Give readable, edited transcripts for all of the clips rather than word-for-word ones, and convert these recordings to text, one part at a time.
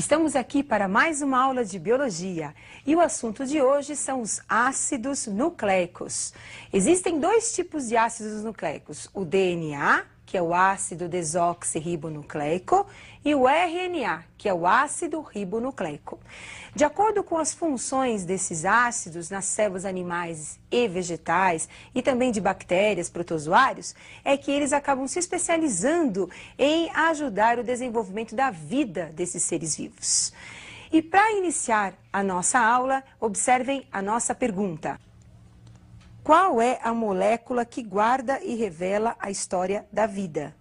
Estamos aqui para mais uma aula de biologia e o assunto de hoje são os ácidos nucleicos. Existem dois tipos de ácidos nucleicos, o DNA, que é o ácido desoxirribonucleico, e o RNA, que é o ácido ribonucleico. De acordo com as funções desses ácidos nas células animais e vegetais e também de bactérias, protozoários, é que eles acabam se especializando em ajudar o desenvolvimento da vida desses seres vivos. E para iniciar a nossa aula, observem a nossa pergunta. Qual é a molécula que guarda e revela a história da vida?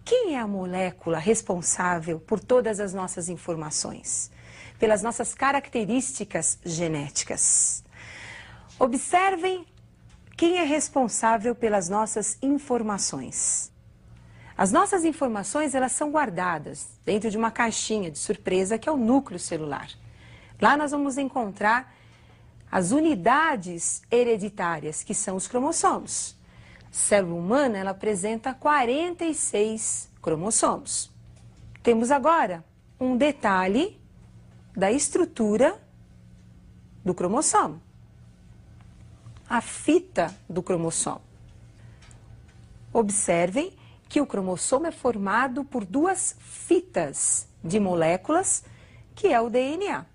Quem é a molécula responsável por todas as nossas informações? Pelas nossas características genéticas. Observem quem é responsável pelas nossas informações. As nossas informações, elas são guardadas dentro de uma caixinha de surpresa que é o núcleo celular. Lá nós vamos encontrar as unidades hereditárias, que são os cromossomos. A célula humana, ela apresenta 46 cromossomos. Temos agora um detalhe da estrutura do cromossomo. A fita do cromossomo. Observem que o cromossomo é formado por duas fitas de moléculas, que é o DNA.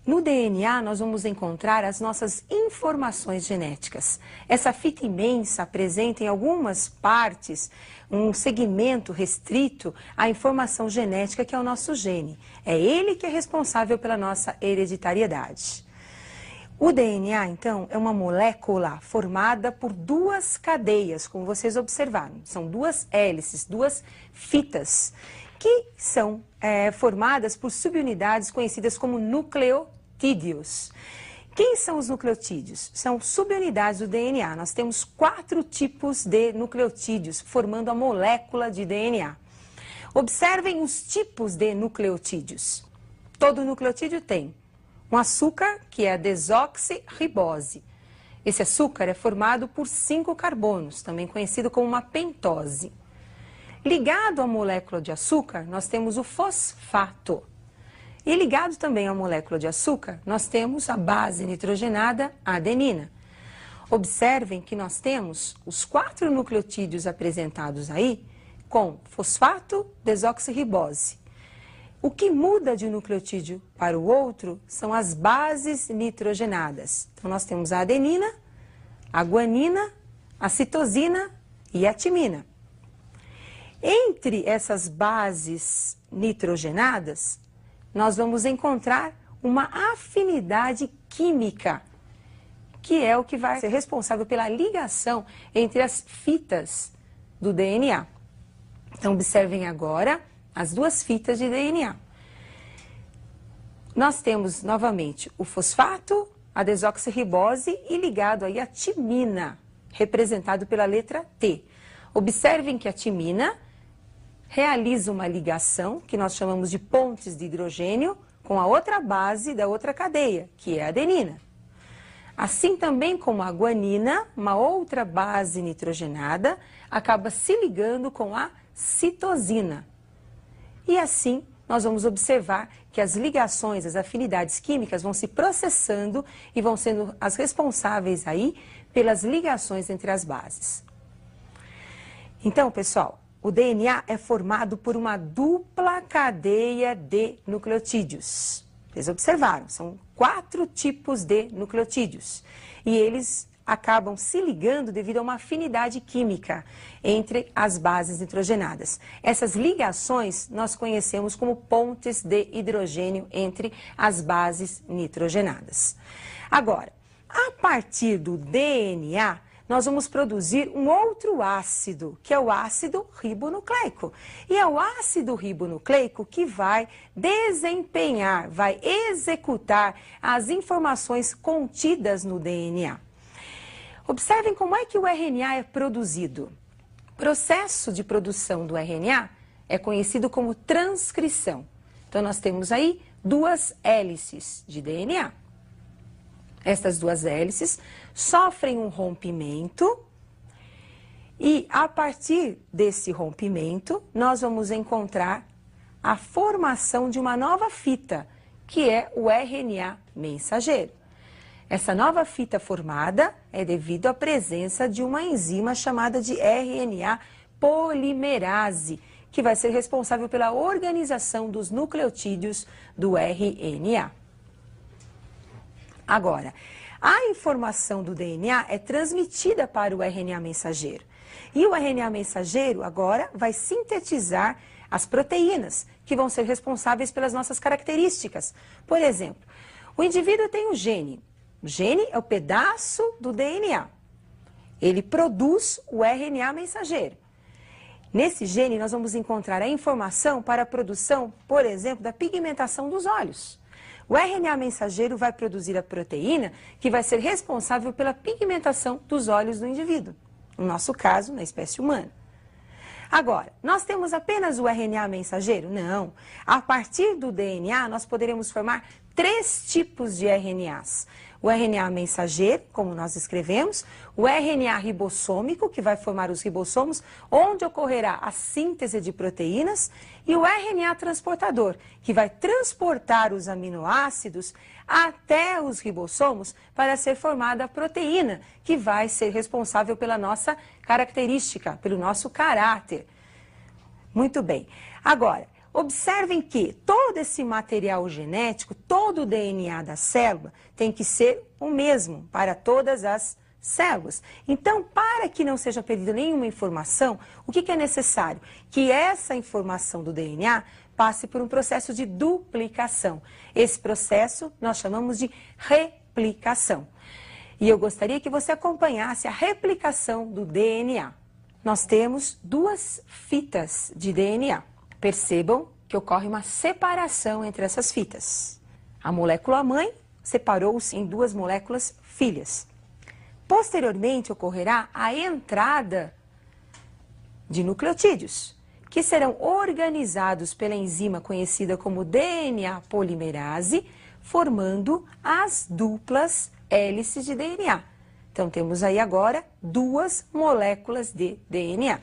No DNA, nós vamos encontrar as nossas informações genéticas. Essa fita imensa apresenta em algumas partes um segmento restrito à informação genética que é o nosso gene. É ele que é responsável pela nossa hereditariedade. O DNA, então, é uma molécula formada por duas cadeias, como vocês observaram. São duas hélices, duas fitas, que são formadas por subunidades conhecidas como nucleotídeos. Quem são os nucleotídeos? São subunidades do DNA. Nós temos 4 tipos de nucleotídeos formando a molécula de DNA. Observem os tipos de nucleotídeos. Todo nucleotídeo tem um açúcar, que é a desoxirribose. Esse açúcar é formado por 5 carbonos, também conhecido como uma pentose. Ligado à molécula de açúcar, nós temos o fosfato. E ligado também à molécula de açúcar, nós temos a base nitrogenada, a adenina. Observem que nós temos os 4 nucleotídeos apresentados aí com fosfato, desoxirribose. O que muda de um nucleotídeo para o outro são as bases nitrogenadas. Então, nós temos a adenina, a guanina, a citosina e a timina. Entre essas bases nitrogenadas, nós vamos encontrar uma afinidade química, que é o que vai ser responsável pela ligação entre as fitas do DNA. Então, observem agora as duas fitas de DNA. Nós temos novamente o fosfato, a desoxirribose e ligado aí a timina, representado pela letra T. Observem que a timina realiza uma ligação, que nós chamamos de pontes de hidrogênio, com a outra base da outra cadeia, que é a adenina. Assim também como a guanina, uma outra base nitrogenada, acaba se ligando com a citosina. E assim, nós vamos observar que as ligações, as afinidades químicas vão se processando e vão sendo as responsáveis aí pelas ligações entre as bases. Então, pessoal, o DNA é formado por uma dupla cadeia de nucleotídeos. Vocês observaram, são 4 tipos de nucleotídeos. E eles acabam se ligando devido a uma afinidade química entre as bases nitrogenadas. Essas ligações nós conhecemos como pontes de hidrogênio entre as bases nitrogenadas. Agora, a partir do DNA, nós vamos produzir um outro ácido, que é o ácido ribonucleico. E é o ácido ribonucleico que vai desempenhar, vai executar as informações contidas no DNA. Observem como é que o RNA é produzido. O processo de produção do RNA é conhecido como transcrição. Então, nós temos aí 2 hélices de DNA. Estas 2 hélices sofrem um rompimento e, a partir desse rompimento, nós vamos encontrar a formação de uma nova fita, que é o RNA mensageiro. Essa nova fita formada é devido à presença de uma enzima chamada de RNA polimerase, que vai ser responsável pela organização dos nucleotídeos do RNA. Agora, a informação do DNA é transmitida para o RNA mensageiro. E o RNA mensageiro agora vai sintetizar as proteínas, que vão ser responsáveis pelas nossas características. Por exemplo, o indivíduo tem um gene. O gene é o pedaço do DNA. Ele produz o RNA mensageiro. Nesse gene, nós vamos encontrar a informação para a produção, por exemplo, da pigmentação dos olhos. O RNA mensageiro vai produzir a proteína que vai ser responsável pela pigmentação dos olhos do indivíduo. No nosso caso, na espécie humana. Agora, nós temos apenas o RNA mensageiro? Não. A partir do DNA, nós poderemos formar 3 tipos de RNAs. O RNA mensageiro, como nós escrevemos, o RNA ribossômico, que vai formar os ribossomos, onde ocorrerá a síntese de proteínas, e o RNA transportador, que vai transportar os aminoácidos até os ribossomos para ser formada a proteína, que vai ser responsável pela nossa característica, pelo nosso caráter. Muito bem. Agora, observem que todo esse material genético, todo o DNA da célula, tem que ser o mesmo para todas as células. Então, para que não seja perdida nenhuma informação, o que é necessário? Que essa informação do DNA passe por um processo de duplicação. Esse processo nós chamamos de replicação. E eu gostaria que você acompanhasse a replicação do DNA. Nós temos 2 fitas de DNA. Percebam que ocorre uma separação entre essas fitas. A molécula mãe separou-se em 2 moléculas filhas. Posteriormente, ocorrerá a entrada de nucleotídeos, que serão organizados pela enzima conhecida como DNA polimerase, formando as duplas hélices de DNA. Então, temos aí agora 2 moléculas de DNA.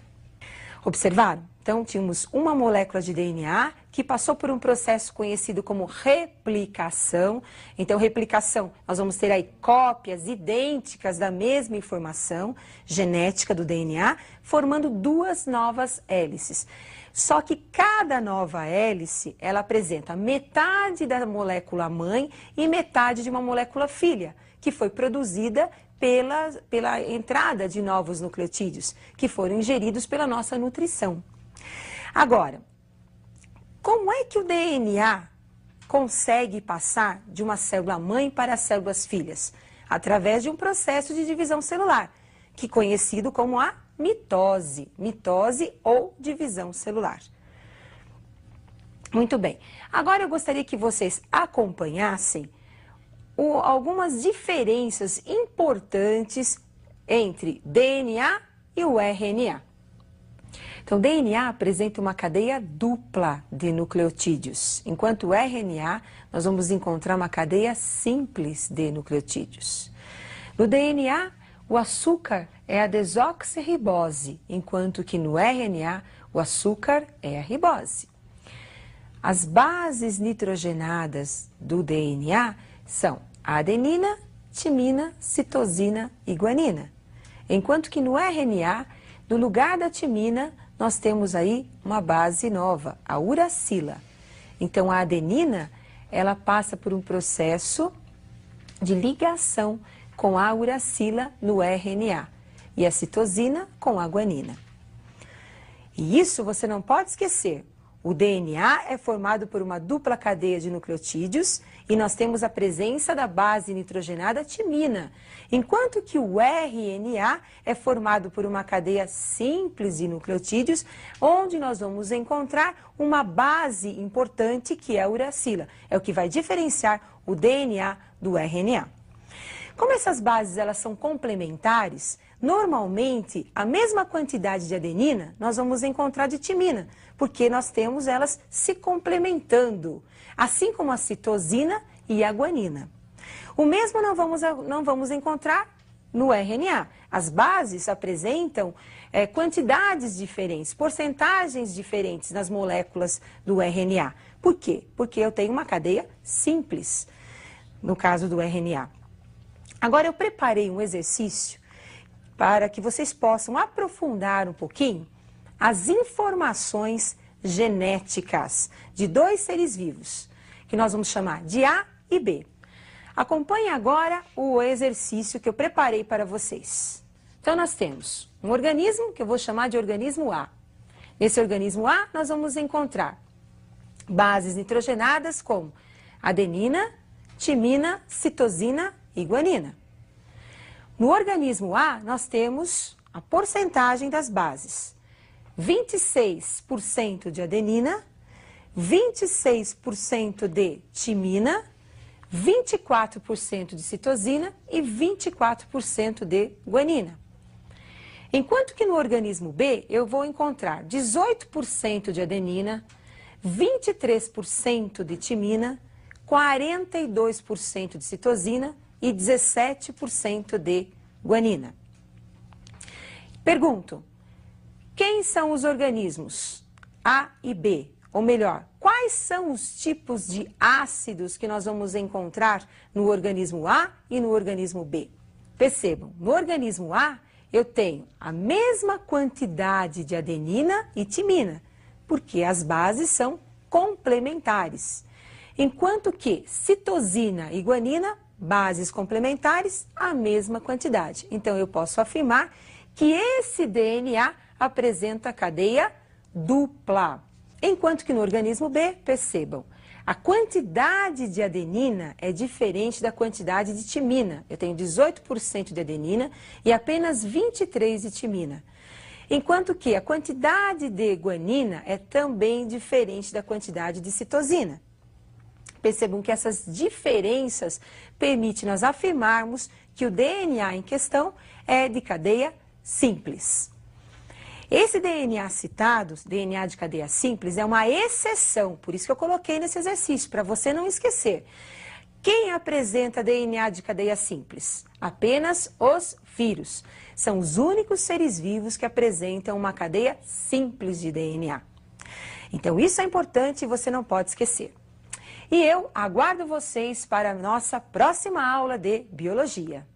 Observaram? Então, tínhamos uma molécula de DNA que passou por um processo conhecido como replicação. Então, replicação, nós vamos ter aí cópias idênticas da mesma informação genética do DNA, formando 2 novas hélices. Só que cada nova hélice, ela apresenta metade da molécula mãe e metade de uma molécula filha, que foi produzida pela entrada de novos nucleotídeos, que foram ingeridos pela nossa nutrição. Agora, como é que o DNA consegue passar de uma célula mãe para as células filhas? Através de um processo de divisão celular, que é conhecido como a mitose ou divisão celular. Muito bem. Agora eu gostaria que vocês acompanhassem algumas diferenças importantes entre DNA e o RNA. Então, DNA apresenta uma cadeia dupla de nucleotídeos, enquanto o RNA nós vamos encontrar uma cadeia simples de nucleotídeos. No DNA, o açúcar é a desoxirribose, enquanto que no RNA o açúcar é a ribose. As bases nitrogenadas do DNA são a adenina, timina, citosina e guanina, enquanto que no RNA, no lugar da timina, nós temos aí uma base nova, a uracila. Então, a adenina, ela passa por um processo de ligação com a uracila no RNA e a citosina com a guanina. E isso você não pode esquecer. O DNA é formado por uma dupla cadeia de nucleotídeos e nós temos a presença da base nitrogenada timina, enquanto que o RNA é formado por uma cadeia simples de nucleotídeos, onde nós vamos encontrar uma base importante que é a uracila. É o que vai diferenciar o DNA do RNA. Como essas bases elas são complementares, normalmente a mesma quantidade de adenina nós vamos encontrar de timina, porque nós temos elas se complementando, assim como a citosina e a guanina. O mesmo não vamos encontrar no RNA. As bases apresentam quantidades diferentes, porcentagens diferentes nas moléculas do RNA. Por quê? Porque eu tenho uma cadeia simples, no caso do RNA. Agora eu preparei um exercício para que vocês possam aprofundar um pouquinho as informações genéticas de dois seres vivos, que nós vamos chamar de A e B. Acompanhe agora o exercício que eu preparei para vocês. Então nós temos um organismo que eu vou chamar de organismo A. Nesse organismo A nós vamos encontrar bases nitrogenadas como adenina, timina, citosina e guanina. No organismo A nós temos a porcentagem das bases. 26% de adenina, 26% de timina, 24% de citosina e 24% de guanina. Enquanto que no organismo B eu vou encontrar 18% de adenina, 23% de timina, 42% de citosina e 17% de guanina. Pergunto, quem são os organismos A e B? Ou melhor, quais são os tipos de ácidos que nós vamos encontrar no organismo A e no organismo B? Percebam, no organismo A eu tenho a mesma quantidade de adenina e timina, porque as bases são complementares. Enquanto que citosina e guanina, bases complementares, a mesma quantidade. Então eu posso afirmar que esse DNA apresenta cadeia dupla. Enquanto que no organismo B, percebam, a quantidade de adenina é diferente da quantidade de timina. Eu tenho 18% de adenina e apenas 23% de timina. Enquanto que a quantidade de guanina é também diferente da quantidade de citosina. Percebam que essas diferenças permitem nós afirmarmos que o DNA em questão é de cadeia simples. Esse DNA citado, DNA de cadeia simples, é uma exceção, por isso que eu coloquei nesse exercício, para você não esquecer. Quem apresenta DNA de cadeia simples? Apenas os vírus. São os únicos seres vivos que apresentam uma cadeia simples de DNA. Então isso é importante e você não pode esquecer. E eu aguardo vocês para a nossa próxima aula de Biologia.